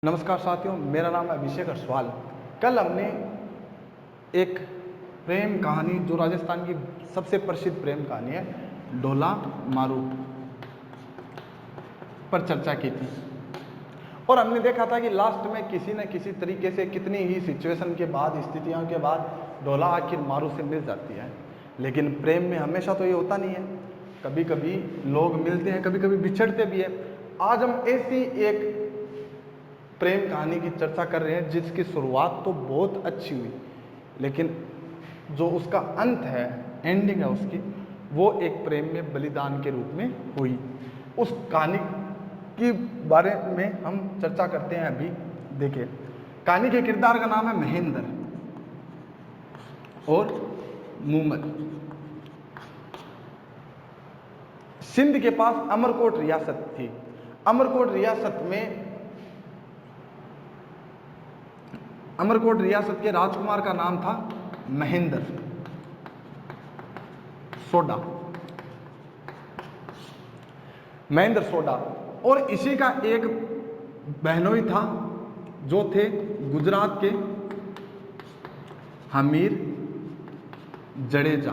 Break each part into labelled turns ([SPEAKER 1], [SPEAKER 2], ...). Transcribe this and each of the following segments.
[SPEAKER 1] नमस्कार साथियों, मेरा नाम है अभिषेक अरसवाल। कल हमने एक प्रेम कहानी जो राजस्थान की सबसे प्रसिद्ध प्रेम कहानी है ढोला मारू पर चर्चा की थी और हमने देखा था कि लास्ट में किसी न किसी तरीके से कितनी ही सिचुएशन के बाद, स्थितियों के बाद ढोला आखिर मारू से मिल जाती है। लेकिन प्रेम में हमेशा तो ये होता नहीं है, कभी कभी लोग मिलते हैं, कभी कभी बिछड़ते भी है। आज हम ऐसी एक प्रेम कहानी की चर्चा कर रहे हैं जिसकी शुरुआत तो बहुत अच्छी हुई, लेकिन जो उसका अंत है, एंडिंग है उसकी, वो एक प्रेम में बलिदान के रूप में हुई। उस कहानी के बारे में हम चर्चा करते हैं। अभी देखिए, कहानी के किरदार का नाम है महेंद्र और मूमल। सिंध के पास अमरकोट रियासत थी। अमरकोट रियासत के राजकुमार का नाम था महेंद्र सोडा। और इसी का एक बहनोई था जो थे गुजरात के हमीर जाडेजा।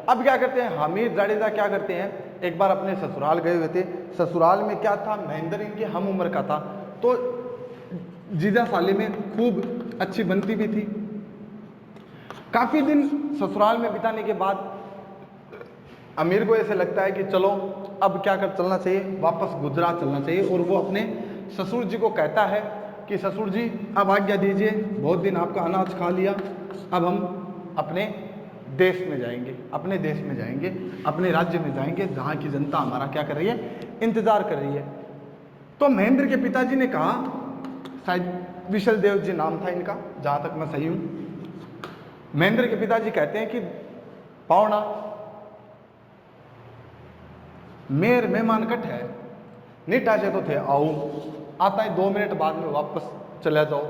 [SPEAKER 1] अब क्या करते हैं हमीर जाडेजा, क्या करते हैं, एक बार अपने ससुराल गए हुए थे। ससुराल में क्या था, महेंद्र इनके हम उम्र का था, तो जीजा साली में खूब अच्छी बनती भी थी। काफी दिन ससुराल में बिताने के बाद अमीर को ऐसे लगता है कि चलो अब क्या कर चलना चाहिए, वापस गुजरात चलना चाहिए। और वो अपने ससुर जी को कहता है कि ससुर जी अब आज्ञा दीजिए, बहुत दिन आपका अनाज खा लिया, अब हम अपने देश में जाएंगे, अपने राज्य में जाएंगे जहाँ की जनता हमारा क्या कर रही है, इंतजार कर रही है। तो महेंद्र के पिताजी ने कहा, शायद विशल देव जी नाम था इनका, जहाँ तक मैं सही हूँ। महेंद्र के पिताजी कहते हैं कि पावना मेर मेहमान कट है, निठा से तो थे आओ, आता है 2 मिनट बाद में वापस चले जाओ,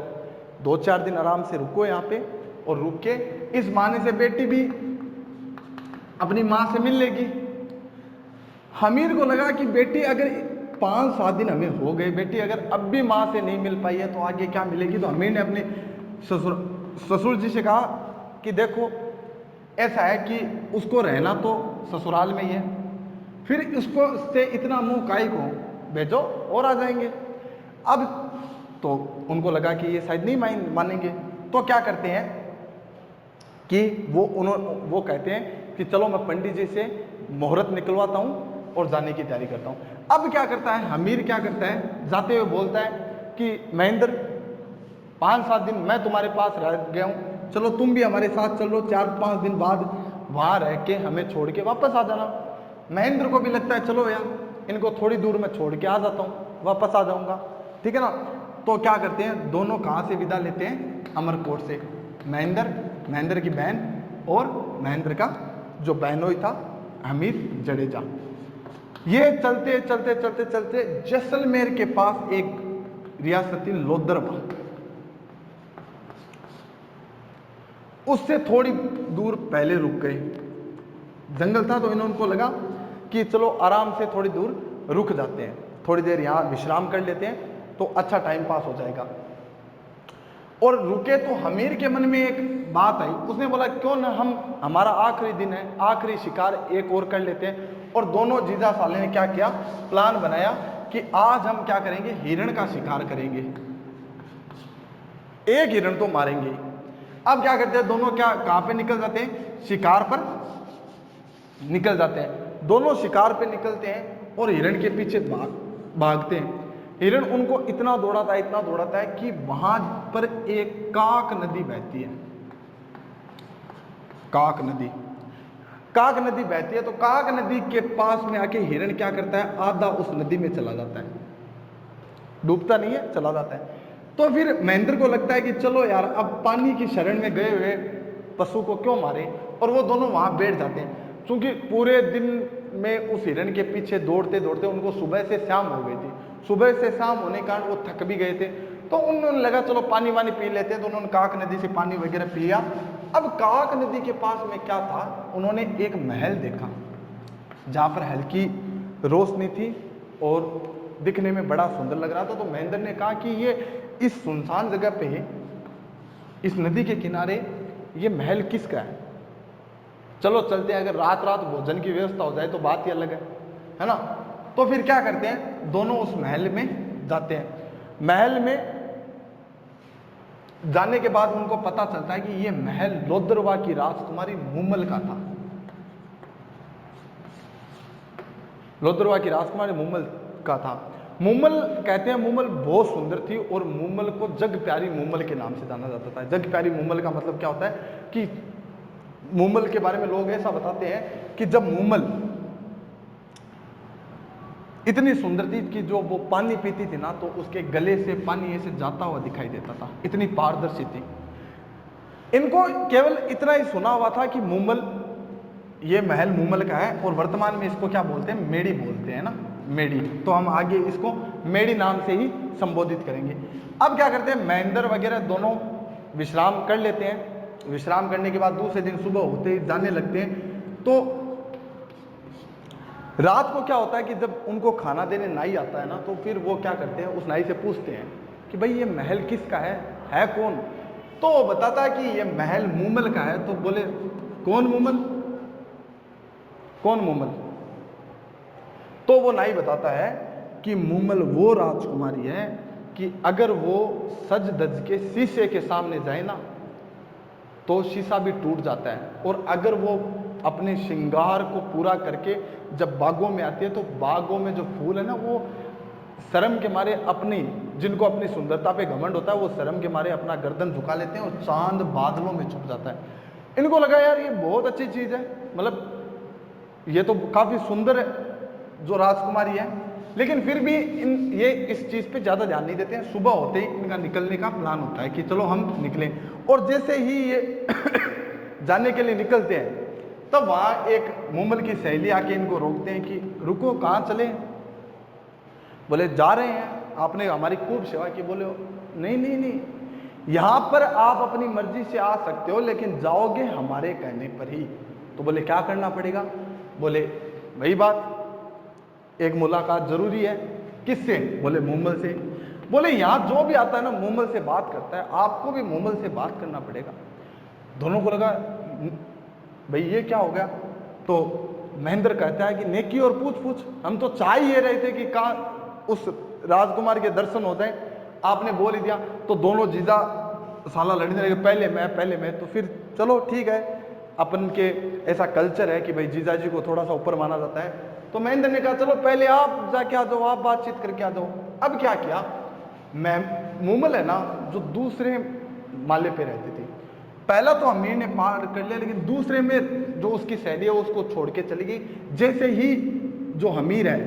[SPEAKER 1] 2-4 दिन आराम से रुको यहाँ पे। और रुक के इस बहाने से बेटी भी अपनी माँ से मिल लेगी। हमीर को लगा कि बेटी अगर 5-7 दिन हमें हो गए, बेटी अगर अब भी माँ से नहीं मिल पाई है तो आगे क्या मिलेगी। तो हमीर ने अपने ससुर जी से कहा कि देखो ऐसा है कि उसको रहना तो ससुराल में ही है, फिर उसको से इतना मुंह काई को भेजो और आ जाएंगे। अब तो उनको लगा कि ये शायद नहीं मानेंगे, तो क्या करते हैं कि वो कहते हैं कि चलो मैं पंडित जी से मुहूर्त निकलवाता हूँ और जाने की तैयारी करता हूँ। अब क्या करता है हमीर, क्या करता है, जाते हुए बोलता है कि महेंद्र 5-7 दिन मैं तुम्हारे पास रह गया हूँ, चलो तुम भी हमारे साथ चलो, 4-5 दिन बाद वहाँ रह के हमें छोड़ के वापस आ जाना। महेंद्र को भी लगता है चलो यार, इनको थोड़ी दूर में छोड़ के आ जाता हूँ, वापस आ जाऊँगा, ठीक है ना। तो क्या करते हैं, दोनों कहाँ से विदा लेते हैं, अमरकोट से। महेंद्र की बहन और महेंद्र का जो बहनोई था हमीर जडेजा। ये चलते चलते चलते चलते जैसलमेर के पास एक रियासत थी लोदरवा, उससे थोड़ी दूर पहले रुक गए। जंगल था तो इनको लगा कि चलो आराम से थोड़ी दूर रुक जाते हैं, थोड़ी देर यहाँ विश्राम कर लेते हैं तो अच्छा टाइम पास हो जाएगा। और रुके तो हमीर के मन में एक बात आई, उसने बोला क्यों ना हमारा आखिरी दिन है, आखिरी शिकार एक और कर लेते हैं। और दोनों जीजा साले ने क्या किया, प्लान बनाया कि आज हम क्या करेंगे, हिरण का शिकार करेंगे, एक हिरण तो मारेंगे। अब क्या करते हैं दोनों, क्या कहाँ पे निकल जाते हैं, शिकार पर निकल जाते हैं। दोनों शिकार पे निकलते हैं और हिरण के पीछे भागते हैं। हिरण उनको इतना दौड़ाता है कि वहां पर एक काक नदी बहती है। काक नदी बहती है, तो काक नदी के पास में आके हिरण क्या करता है, आधा उस नदी में चला जाता है, डूबता नहीं है, चला जाता है। तो फिर महेंद्र को लगता है कि चलो यार, अब पानी की शरण में गए हुए पशु को क्यों मारे, और वो दोनों वहां बैठ जाते हैं। क्योंकि पूरे दिन में उस हिरण के पीछे दौड़ते दौड़ते उनको सुबह से शाम हो गई थी। सुबह से शाम होने के कारण वो थक भी गए थे, तो उन्होंने लगा चलो पानी वानी पी लेते हैं, तो उन्होंने काक नदी से पानी वगैरह पिया। अब काक नदी के पास में क्या था, उन्होंने एक महल देखा जहाँ पर हल्की रोशनी थी और दिखने में बड़ा सुंदर लग रहा था। तो महेंद्र ने कहा कि ये इस सुनसान जगह पे, इस नदी के किनारे ये महल किसका है? चलो चलते हैं, अगर रात रात भोजन की व्यवस्था हो जाए तो बात ही अलग है ना। तो फिर क्या करते हैं, दोनों उस महल में जाते हैं। महल में जाने के बाद उनको पता चलता है कि ये महल लोद्रवा की राजकुमारी मूमल का था। लोद्रवा की राजकुमारी मूमल का था। मूमल कहते हैं, मूमल बहुत सुंदर थी और मूमल को जग प्यारी मूमल के नाम से जाना जाता था। जग प्यारी मूमल का मतलब क्या होता है कि मूमल के बारे में लोग ऐसा बताते हैं कि जब मूमल इतनी सुंदर थी कि जो वो पानी पीती थी ना, तो उसके गले से पानी ऐसे जाता हुआ दिखाई देता था, इतनी पारदर्शी थी। इनको केवल इतना ही सुना हुआ था कि मूमल, ये महल मूमल का है, और वर्तमान में इसको क्या बोलते हैं, मेडी बोलते हैं ना, मेडी। तो हम आगे इसको मेडी नाम से ही संबोधित करेंगे। अब क्या करते हैं, महेंद्र वगैरह दोनों विश्राम कर लेते हैं। विश्राम करने के बाद दूसरे दिन सुबह होते ही जाने लगते हैं। तो रात को क्या होता है कि जब उनको खाना देने नाई आता है ना, तो फिर वो क्या करते हैं, उस नाई से पूछते हैं कि भाई ये महल किसका है कौन? तो वो बताता है कि ये महल मूमल का है। तो बोले कौन मूमल, कौन मूमल? तो वो नाई बताता है कि मूमल वो राजकुमारी है कि अगर वो सज धज के शीशे के सामने जाए ना, तो शीशा भी टूट जाता है, और अगर वो अपने श्रृंगार को पूरा करके जब बागों में आती है, तो बागों में जो फूल है ना, वो शर्म के मारे अपनी, जिनको अपनी सुंदरता पे घमंड होता है, वो शर्म के मारे अपना गर्दन झुका लेते हैं और चांद बादलों में छुप जाता है। इनको लगा यार ये बहुत अच्छी चीज़ है, मतलब ये तो काफ़ी सुंदर है जो राजकुमारी है, लेकिन फिर भी ये इस चीज़ पे ज़्यादा ध्यान नहीं देते हैं। सुबह होते ही इनका निकलने का प्लान होता है कि चलो हम निकलें, और जैसे ही ये जाने के लिए निकलते हैं, तब वहाँ एक मूमल की सहेली आके इनको रोकते हैं कि रुको, कहाँ चले? बोले जा रहे हैं, आपने हमारी खूब सेवा की। बोले नहीं नहीं नहीं, यहाँ पर आप अपनी मर्जी से आ सकते हो, लेकिन जाओगे हमारे कहने पर ही। तो बोले क्या करना पड़ेगा? बोले वही बात, एक मुलाकात जरूरी है। किससे? बोले मूमल से। बोले यहाँ जो भी आता है ना मूमल से बात करता है, आपको भी मूमल से बात करना पड़ेगा। दोनों को लगा भाई ये क्या हो गया। तो महेंद्र कहता है कि नेकी और पूछ पूछ, हम तो चाह ही रहे थे कि कहाँ उस राजकुमार के दर्शन हो जाए, आपने बोल ही दिया। तो दोनों जीजा साला लड़ने लगे, पहले मैं। तो फिर चलो ठीक है, अपन के ऐसा कल्चर है कि भाई जीजा जी को थोड़ा सा ऊपर माना जाता है। तो महेंद्र ने कहा चलो पहले आप जाके आ जाओ, आप बातचीत करके आ जाओ। अब क्या किया, मूमल है ना जो दूसरे माले पे रहती थी, पहला तो अमीर ने पार कर लिया, लेकिन दूसरे में जो उसकी सहेली है उसको छोड़ के चली गई। जैसे ही जो हमीर है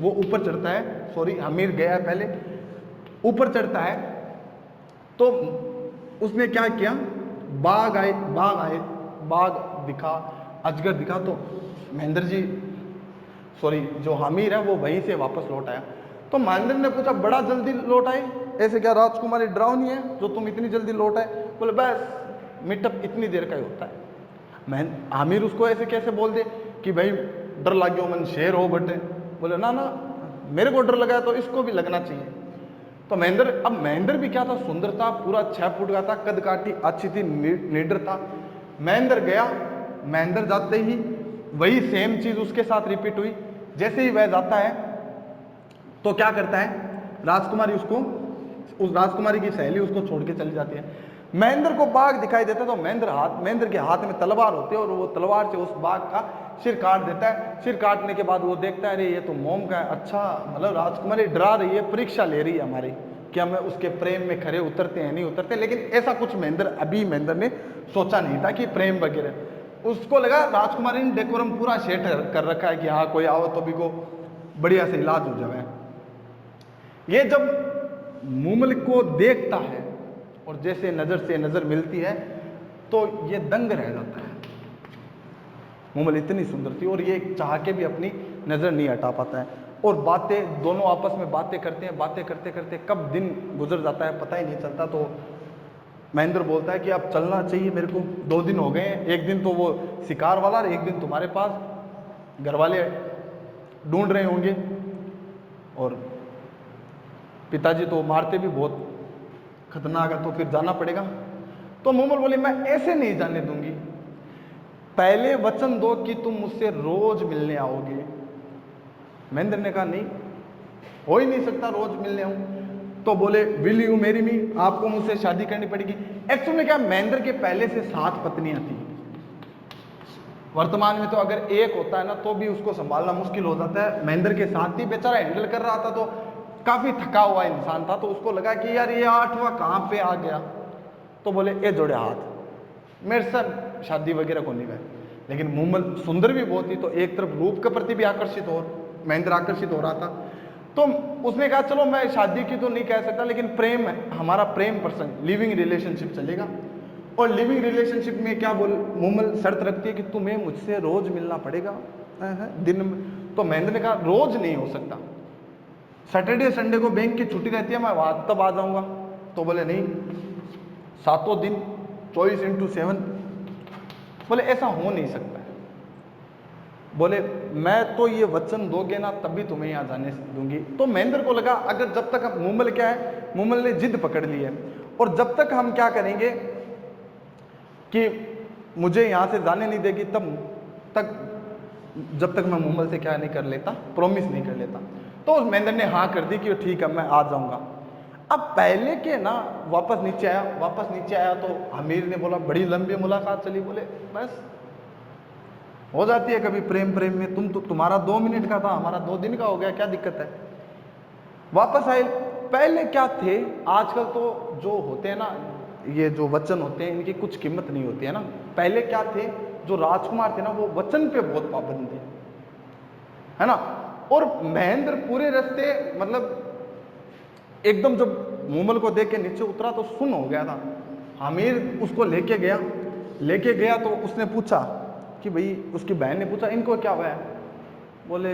[SPEAKER 1] वो ऊपर चढ़ता है, सॉरी हमीर गया है पहले, ऊपर चढ़ता है, तो उसने क्या किया, बाघ दिखा, अजगर दिखा। तो महेंद्र जी, सॉरी जो हमीर है वो वहीं से वापस लौट आया। तो महेंद्र ने पूछा बड़ा जल्दी लौट आए, ऐसे क्या राजकुमारी डरावनी है जो तुम इतनी जल्दी लौट आए? बोले बस मीटअप इतनी देर का ही होता है। आमिर उसको ऐसे कैसे बोल दे कि भाई डर लग गया मन शेर हो बटे। बोले ना ना, मेरे को डर लगा तो इसको भी लगना चाहिए। तो महेंद्र भी क्या था, सुंदर था, पूरा 6 फुट का था, कद काठी अच्छी थी, निडर था। महेंद्र गया, महेंद्र जाते ही वही सेम चीज उसके साथ रिपीट हुई। जैसे ही वह जाता है तो क्या करता है, उस राजकुमारी की सहेली उसको छोड़ के चली जाती है। महेंद्र को बाघ दिखाई देता है, तो महेंद्र के हाथ में तलवार होती है, और वो तलवार से उस बाघ का सिर काट देता है। सिर काटने के बाद वो देखता है अरे ये तो मोम का है, अच्छा मतलब राजकुमारी डरा रही है, परीक्षा ले रही है हमारी कि हम उसके प्रेम में खरे उतरते हैं नहीं उतरते। लेकिन ऐसा कुछ महेंद्र ने सोचा नहीं था कि प्रेम वगैरह। उसको लगा राजकुमारी ने डेकोरम पूरा सेट कर रखा है कि हाँ कोई आओ तो भी को बढ़िया से इलाज हो जाए। ये जब मूमल को देखता है और जैसे नजर से नजर मिलती है तो ये दंग रह जाता है। मूमल इतनी सुंदर थी, और ये चाह के भी अपनी नजर नहीं हटा पाता है। और बातें, दोनों आपस में बातें करते हैं, बातें करते करते कब दिन गुजर जाता है पता ही नहीं चलता। तो महेंद्र बोलता है कि अब चलना चाहिए मेरे को, 2 दिन हो गए हैं, एक दिन तो वो शिकार वाला, एक दिन तुम्हारे पास घर वाले ढूंढ रहे होंगे। और पिताजी तो मारते भी बहुत खतरनाक है, तो फिर जाना पड़ेगा। तो मूमल बोली मैं ऐसे नहीं जाने दूंगी, पहले वचन दो कि तुम मुझसे रोज मिलने आओगे। महेंद्र ने कहा नहीं, हो ही नहीं सकता रोज मिलने आऊं। तो बोले विल यू मैरी मी, आपको मुझसे शादी करनी पड़ेगी। एक्चुअल में क्या, महेंद्र के पहले से 7 पत्नियां थी। वर्तमान में तो अगर एक होता है ना तो भी उसको संभालना मुश्किल हो जाता है। महेंद्र के साथ ही बेचारा हैंडल कर रहा था, तो काफी थका हुआ इंसान था, तो उसको लगा कि यार ये 8वां कहाँ पे आ गया। तो बोले ए जोड़े हाथ, मेरे साथ शादी वगैरह को नहीं गए। लेकिन मूमल सुंदर भी बहुत थी, तो एक तरफ रूप के प्रति भी आकर्षित हो, महेंद्र आकर्षित हो रहा था। तो उसने कहा चलो मैं शादी की तो नहीं कह सकता, लेकिन प्रेम है हमारा, प्रेम प्रसंग, लिविंग रिलेशनशिप चलेगा। और लिविंग रिलेशनशिप में क्या बोल मूमल शर्त रखती है कि तुम्हें मुझसे रोज मिलना पड़ेगा दिन में। तो महेंद्र ने कहा रोज नहीं हो सकता, सैटरडे संडे को बैंक की छुट्टी रहती है, मैं वहां तब आ जाऊंगा। तो बोले नहीं, 7 दिन 24x7। बोले ऐसा हो नहीं सकता है। बोले मैं तो ये वचन दोगे ना तभी तुम्हें यहाँ जाने दूंगी। तो महेंद्र को लगा अगर जब तक मूमल क्या है, मूमल ने जिद पकड़ ली है, और जब तक हम क्या करेंगे कि मुझे यहाँ से जाने नहीं देगी, तब तक जब तक मैं मूमल से क्या नहीं कर लेता, प्रॉमिस नहीं कर लेता। तो महेंद्र ने हाँ कर दी कि ठीक है मैं आ जाऊंगा। अब पहले के ना वापस नीचे आया तो हमीर ने बोला बड़ी लंबी मुलाकात चली। बोले बस हो जाती है कभी प्रेम में, तुम्हारा 2 मिनट का था, हमारा 2 दिन का हो गया, क्या दिक्कत है। वापस आए। पहले क्या थे, आजकल तो जो होते हैं ना, ये जो वचन होते हैं इनकी कुछ कीमत नहीं होती है ना। पहले क्या थे, जो राजकुमार थे ना वो वचन पे बहुत पाबंद थे, है ना। और महेंद्र पूरे रास्ते मतलब एकदम जब मूमल को देख के नीचे उतरा तो सुन हो गया था। हमीर उसको लेके गया तो उसने पूछा कि भाई, उसकी बहन ने पूछा इनको क्या हुआ है। बोले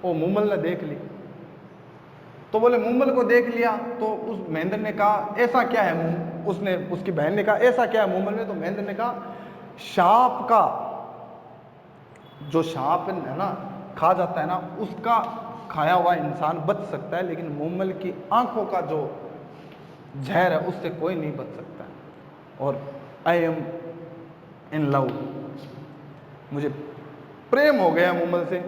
[SPEAKER 1] ओ मूमल ने देख ली। तो बोले मूमल को देख लिया। तो उस महेंद्र ने कहा ऐसा क्या है, उसकी बहन ने कहा ऐसा क्या है मूमल में। तो महेंद्र ने कहा सांप का, जो सांप है ना खा जाता है ना, उसका खाया हुआ इंसान बच सकता है, लेकिन मूमल की आंखों का जो जहर है उससे कोई नहीं बच सकता है। और आई एम इन लव, मुझे प्रेम हो गया मूमल से।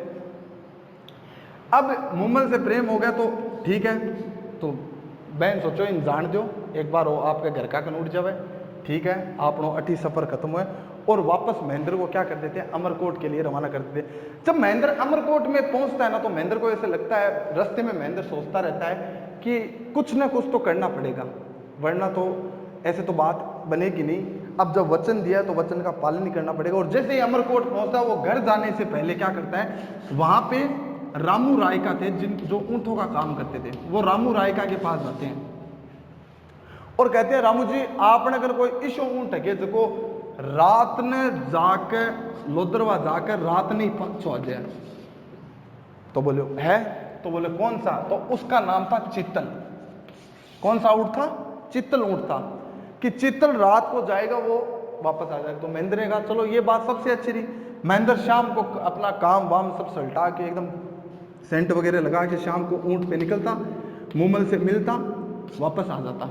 [SPEAKER 1] अब मूमल से प्रेम हो गया तो ठीक है, तो बहन सोचो इन जान दो एक बार हो आपके घर का कन उठ जावे, ठीक है आपनो अठी सफर खत्म हुए। और वापस महेंद्र को क्या कर देते हैं, अमरकोट के लिए रवाना कर देते हैं। जब महेंद्र अमरकोट में पहुंचता है ना, तो महेंद्र को ऐसे लगता है, रास्ते में महेंद्र सोचता रहता है कि कुछ ना कुछ तो करना पड़ेगा, वरना तो ऐसे तो बात बनेगी नहीं। अब जब वचन दिया है तो वचन का पालन नहीं करना पड़ेगा। और जैसे ही अमरकोट पहुंचता है, वो घर जाने से पहले क्या करता है, वहां पे रामू रायका थे जो ऊंटों का काम करते थे, वो रामू रायका के पास जाते हैं और कहते हैं रामू जी आपने अगर कोई इशो ऊंट है जिसको रात ने जाकर लोदरवा जाकर रात नहीं पहुंचा जाए। तो बोले है, तो बोले कौन सा, तो उसका नाम था चित्तल। कौन सा ऊंट था, चित्तल ऊंट था, कि चित्तल रात को जाएगा वो वापस आ जाएगा। तो महेंद्र ने कहा चलो ये बात सबसे अच्छी रही। महेंद्र शाम को अपना काम वाम सब सल्टा के एकदम सेंट वगैरह लगा के शाम को ऊंट पे निकलता, मूमल से मिलता, वापस आ जाता।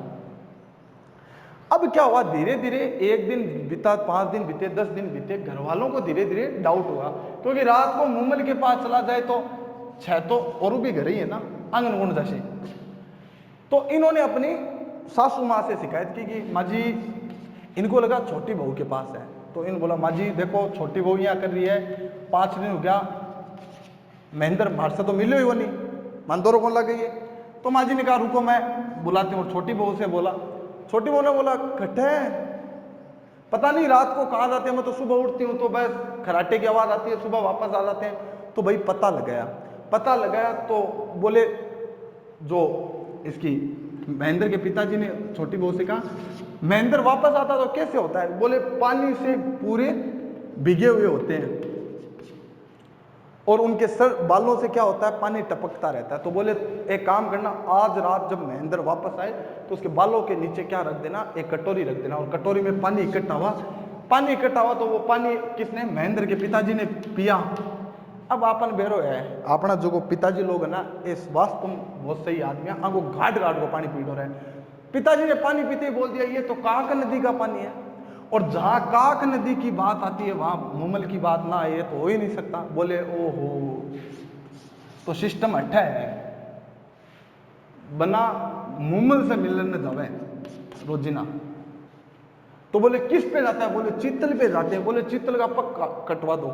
[SPEAKER 1] अब क्या हुआ, धीरे धीरे 1 दिन बीता, 5 दिन बीते, 10 दिन बीते, घर वालों को धीरे धीरे डाउट हुआ, क्योंकि रात को मूमल के पास चला जाए तो छह तो और भी घर ही है ना, आंगन जैसे। तो इन्होंने अपनी सासू माँ से शिकायत की कि माँ जी, इनको लगा छोटी बहू के पास है। तो इन बोला माँ जी देखो छोटी बहू यहाँ कर रही है, 5 दिन हो गया महेंद्र मार से तो मिले ही वो नहीं, मन दोनों कौन लग गई है। तो माँ जी ने कहा रुको मैं बुलाती हूँ। छोटी बहू से बोला, छोटी बहू ने बोला कट्टे पता नहीं रात को कहाँ जाते हैं, मैं तो सुबह उठती हूँ तो बस खराटे की आवाज़ आती है, सुबह वापस आ जाते हैं। तो भाई पता लगाया तो बोले, जो इसकी महेंद्र के पिताजी ने छोटी बहू से कहा महेंद्र वापस आता तो कैसे होता है। बोले पानी से पूरे भीगे हुए होते हैं और उनके सर बालों से क्या होता है, पानी टपकता रहता है। तो बोले एक काम करना, आज रात जब महेंद्र वापस आए तो उसके बालों के नीचे क्या रख देना, एक कटोरी रख देना, और कटोरी में पानी इकट्ठा हुआ तो वो पानी किसने, महेंद्र के पिताजी ने पिया। अब आपन बेरो है अपना जो पिताजी लोग है ना, इस वास्तव में बहुत सही आदमी है, आगो घाट घाट को पानी पी रहे हैं। पिताजी ने पानी पीते ही बोल दिया ये तो काक नदी का पानी है, और जहां काक नदी की बात आती है वहां मुमल की बात ना आए तो हो ही नहीं सकता। बोले ओहो, तो सिस्टम अच्छा है, बना मुमल से मिलने जावे रोजिना। तो बोले किस पे जाता है? बोले चित्तल पे जाते हैं। बोले चित्तल का पक्का कटवा दो।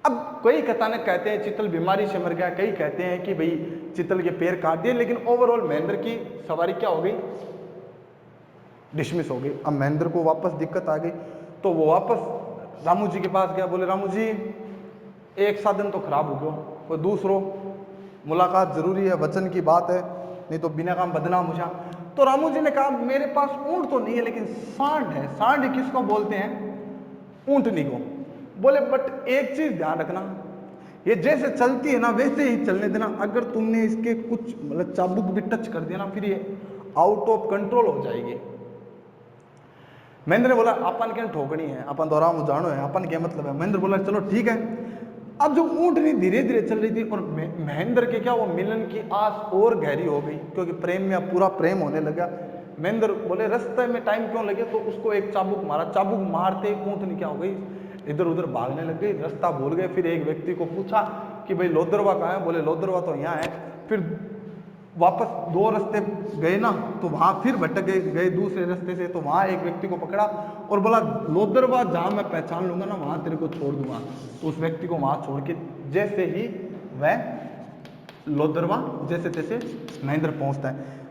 [SPEAKER 1] अब कई कथानक कहते हैं चित्तल बीमारी से मर गया, कई कहते हैं कि भाई चित्तल के पैर काट दिए, लेकिन ओवरऑल महेंद्र की सवारी क्या हो गई? डिसमिस हो गई। अब महेंद्र को वापस दिक्कत आ गई, तो वो वापस रामू जी के पास गया। बोले रामू जी एक साधन तो खराब हो गया, कोई दूसरो मुलाकात जरूरी है, वचन की बात है, नहीं तो बिना काम बदनाम हो जा। तो रामू जी ने कहा मेरे पास ऊंट तो नहीं है लेकिन सांड है। सांड किसको बोलते हैं? ऊंटनी को। बोले बट एक चीज ध्यान रखना, ये जैसे चलती है ना वैसे ही चलने देना, अगर तुमने इसके कुछ मतलब चाबुक भी टच कर दिया ना फिर ये आउट ऑफ कंट्रोल हो जाएगी। महेंद्र ने बोला अपन क्या ठोकनी है, अपन तो आराम जानो है, अपन क्या मतलब है। महेंद्र बोला चलो ठीक है। अब जो ऊंटनी धीरे धीरे चल रही थी और महेंद्र के क्या वो मिलन की आस और गहरी हो गई, क्योंकि प्रेम में अब पूरा प्रेम होने लगा। महेंद्र बोले रास्ते में टाइम क्यों लगे, तो उसको एक चाबुक मारा। चाबुक मारते ऊंटनी क्या हो गई, इधर उधर भागने लग गई, रास्ता भूल गए। फिर एक व्यक्ति को पूछा कि भाई लोदरवा कहाँ है? बोले लोदरवा तो यहाँ है। फिर वापस दो रास्ते गए ना, तो वहां फिर भटक गए दूसरे रास्ते से, तो वहां एक व्यक्ति को पकड़ा और बोला लोदरवा जहां मैं पहचान लूंगा ना वहां तेरे को छोड़ दूंगा। तो उस व्यक्ति को वहां छोड़ के जैसे ही वह लोदरवा जैसे तैसे महेंद्र पहुंचता है।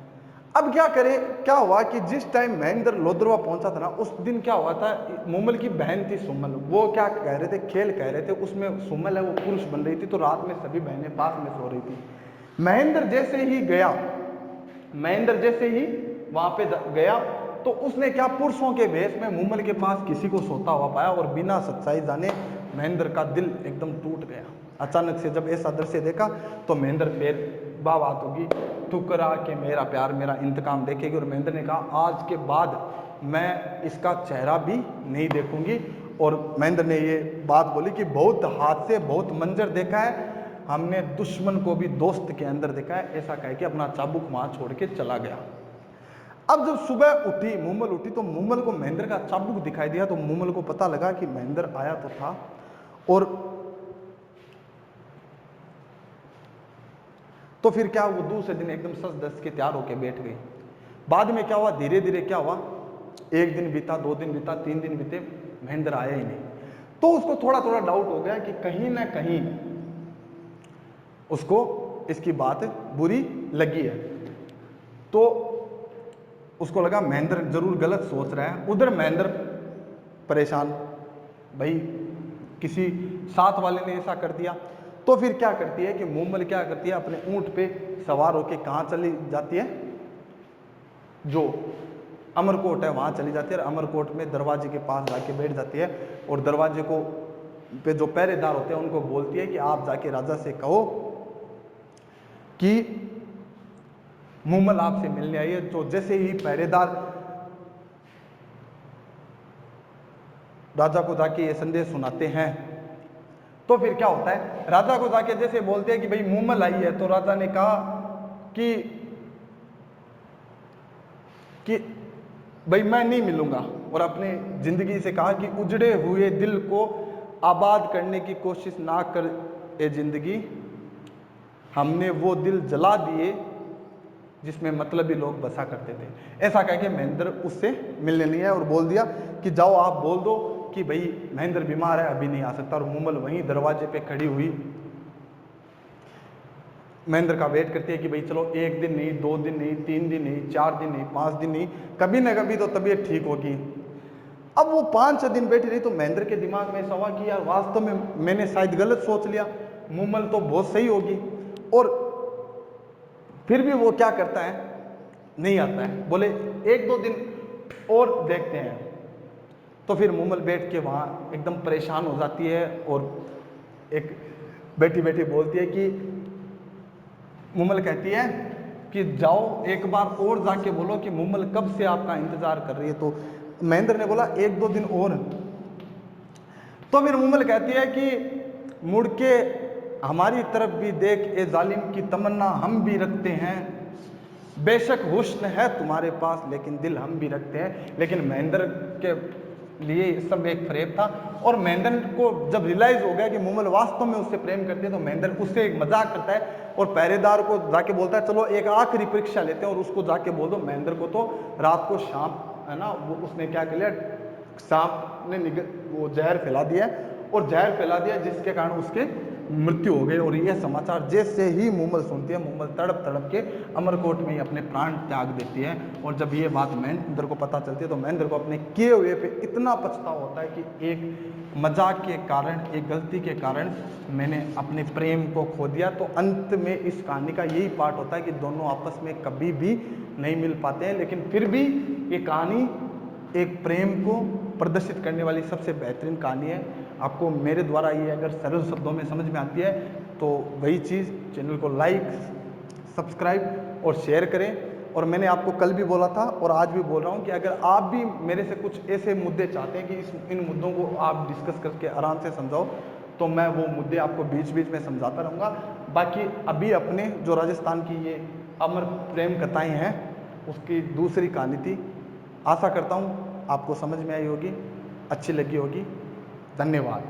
[SPEAKER 1] अब क्या करे, क्या हुआ कि जिस टाइम महेंद्र लोदरवा पहुंचा था ना, उस दिन क्या हुआ था, मुमल की बहन थी सुमल, वो क्या कह रहे थे, खेल कह रहे थे, उसमें सुमल है वो पुरुष बन रही थी, तो रात में सभी बहनें पास में सो रही थी। महेंद्र जैसे ही गया, महेंद्र जैसे ही वहां पे गया, तो उसने क्या पुरुषों के भेष में मुमल के पास किसी को सोता हुआ पाया, और बिना सच्चाई जाने महेंद्र का दिल एकदम टूट गया। अचानक से जब ऐसा दृश्य देखा तो महेंद्र फिर बात होगी, ठुकरा के मेरा प्यार मेरा इंतकाम देखेगी। और महेंद्र ने कहा आज के बाद मैं इसका चेहरा भी नहीं देखूंगी। और महेंद्र ने ये बात बोली कि बहुत हादसे बहुत मंजर देखा है, हमने दुश्मन को भी दोस्त के अंदर देखा है, ऐसा कह के अपना चाबुक वहां छोड़ के चला गया। अब जब सुबह उठी मुमल उठी तो मुमल को महेंद्र का चाबुक दिखाई दिया, तो मुमल को पता लगा कि महेंद्र आया तो था। और तो फिर क्या वो दूसरे दिन एकदम सज धज के तैयार होके बैठ गई। बाद में क्या हुआ, धीरे धीरे क्या हुआ, एक दिन बीता, 2 दिन बीता, 3 दिन बीते, महेंद्र आया ही नहीं। तो उसको थोड़ा थोड़ा डाउट हो गया कि कहीं ना कहीं उसको इसकी बात बुरी लगी है। तो उसको लगा महेंद्र जरूर गलत सोच रहा है। उधर महेंद्र परेशान, भाई किसी साथ वाले ने ऐसा कर दिया। तो फिर क्या करती है कि मुमल क्या करती है, अपने ऊंट पे सवार होके कहाँ चली जाती है, जो अमरकोट है वहां चली जाती है। और अमरकोट में दरवाजे के पास जाके बैठ जाती है, और दरवाजे को पे जो पहरेदार होते हैं उनको बोलती है कि आप जाके राजा से कहो कि मुमल आपसे मिलने आई है। तो जैसे ही पहरेदार राजा को जाके ये संदेश सुनाते हैं, तो फिर क्या होता है, राजा को जाके जैसे बोलते हैं कि भाई मुमल आई है, तो राजा ने कहा कि भाई मैं नहीं मिलूंगा, और अपने जिंदगी से कहा कि उजड़े हुए दिल को आबाद करने की कोशिश ना कर ए जिंदगी, हमने वो दिल जला दिए जिसमें मतलबी लोग बसा करते थे। ऐसा कह के महेंद्र उससे मिलने नहीं आया, और बोल दिया कि जाओ आप बोल दो कि भाई महेंद्र बीमार है अभी नहीं आ सकता। और मुमल वहीं दरवाजे पे खड़ी हुई महेंद्र का वेट करती है कि भाई चलो 1 दिन नहीं, 2 दिन नहीं, 3 दिन नहीं, 4 दिन नहीं, 5 दिन नहीं, कभी ना कभी तो तबीयत ठीक होगी। अब वो 5-6 दिन बैठी रही, तो महेंद्र के दिमाग में ऐसा हुआ कि यार वास्तव में मैंने शायद गलत सोच लिया, मुमल तो बहुत सही होगी। और फिर भी वो क्या करता है, नहीं आता है। बोले 1-2 दिन और देखते हैं। तो फिर मुमल बैठ के वहाँ एकदम परेशान हो जाती है, और एक बैठी बैठी बोलती है कि मुमल कहती है कि जाओ एक बार और जाके बोलो कि मुमल कब से आपका इंतजार कर रही है। तो महेंद्र ने बोला 1-2 दिन और। तो फिर मुमल कहती है कि मुड़ के हमारी तरफ भी देख, ए जालिम की तमन्ना हम भी रखते हैं। बेशक हुस्न है तुम्हारे पास लेकिन दिल हम भी रखते हैं। लेकिन महेंद्र के लिए ये सब एक फ्रेब था, और महेंद्र को जब रियलाइज हो गया कि मूमल वास्तव में उससे प्रेम करती है, तो महेंद्र उससे एक मजाक करता है और पहरेदार को जाके बोलता है चलो एक आखिरी परीक्षा लेते हैं और उसको जाके बोल दो महेंद्र को तो रात को सांप है ना, वो उसने क्या कर लिया, सांप ने वो जहर फैला दिया, और जहर फैला दिया जिसके कारण उसके मृत्यु हो गई। और यह समाचार जैसे ही मूमल सुनती है, मूमल तड़प तड़प के अमरकोट में ही अपने प्राण त्याग देती है। और जब ये बात महेंद्र को पता चलती है तो महेंद्र को अपने किए हुए पे इतना पछतावा होता है कि एक मजाक के कारण, एक गलती के कारण मैंने अपने प्रेम को खो दिया। तो अंत में इस कहानी का यही पार्ट होता है कि दोनों आपस में कभी भी नहीं मिल पाते हैं, लेकिन फिर भी ये कहानी एक प्रेम को प्रदर्शित करने वाली सबसे बेहतरीन कहानी है। आपको मेरे द्वारा ये अगर सरल शब्दों में समझ में आती है तो वही चीज़, चैनल को लाइक, सब्सक्राइब और शेयर करें। और मैंने आपको कल भी बोला था और आज भी बोल रहा हूँ कि अगर आप भी मेरे से कुछ ऐसे मुद्दे चाहते हैं कि इन मुद्दों को आप डिस्कस करके आराम से समझाओ, तो मैं वो मुद्दे आपको बीच बीच में समझाता रहूँगा। बाकी अभी अपने जो राजस्थान की ये अमर प्रेम कथाएँ हैं उसकी दूसरी कहानी थी। आशा करता हूँ आपको समझ में आई होगी, अच्छी लगी होगी। धन्यवाद।